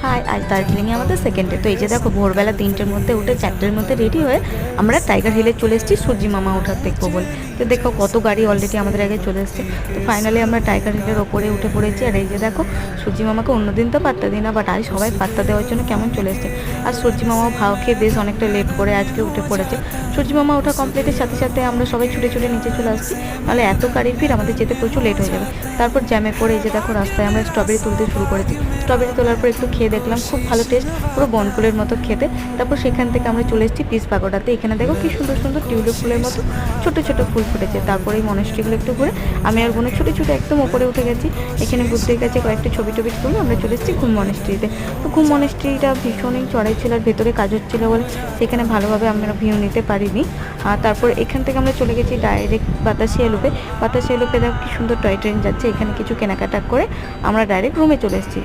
High, আজ দার্জিলিংয়ে আমাদের সেকেন্ড ডে। তো এই যে দেখো ভোরবেলা 3টের মধ্যে উঠে 4টের মধ্যে রেডি হয়ে আমরা টাইগার হিলে চলে এসেছি সূর্যি মামা ওঠার দেখবো বলে। তো দেখো কত গাড়ি অলরেডি আমাদের আগে চলে এসছে। তো ফাইনালি আমরা টাইগার হিলের ওপরে উঠে পড়েছি। আর এই যে দেখো সূর্যি মামাকে অন্যদিন তো পাত্তা দিই না, বাট আজ সবাই পাত্তা দেওয়ার জন্য কেমন চলে এসছে। আর সূর্যি মামাও ভাও খেয়ে বেশ অনেকটা লেট করে আজকে উঠে পড়েছে। সূর্যি মামা ওঠা কমপ্লিটের সাথে সাথে আমরা সবাই ছুটে ছুটে নিচে চলে আসছি, নাহলে এত গাড়ির ভিড় আমাদের যেতে প্রচুর লেট হয়ে যাবে। তারপর জ্যামে পড়ে এই যে দেখো রাস্তায় আমরা স্ট্রবেরি তুলতে শুরু করেছি। স্ট্রবেরি তোলার পর একটু খেয়ে দেখলাম, খুব ভালো টেস্ট, পুরো বনফুলের মতো খেতে। তারপর সেখান থেকে আমরা চলে এসেছি পিস পাগোডাতে। এখানে দেখো কি সুন্দর সুন্দর টিউলিপ ফুলের মতো ছোট ছোট ফুল ফুটেছে। তারপরে এই মনেস্ট্রিগুলো একটু ঘুরে আমি আর বোনে ছুটে ছুটে একদম ওপরে উঠে গেছি। এখানে বুদ্ধের কাছে কয়েকটা ছবি টবি তুলে আমরা চলে এসেছি ঘুম মনেস্ট্রিতে। তো ঘুম মনেস্ট্রিটা ভীষণই চড়াই ছিল আর ভেতরে কাজ হচ্ছিলো বলে সেখানে ভালোভাবে আমরা ভিউ নিতে পারিনি। আর তারপর এখান থেকে আমরা চলে গেছি ডাইরেক্ট বাতাসিয়া লুপে। বাতাসিয়া লুপে দেখো কি সুন্দর টয় ট্রেন যাচ্ছে। এখানে কিছু কেনাকাটা করে আমরা ডাইরেক্ট রুমে চলে এসেছি।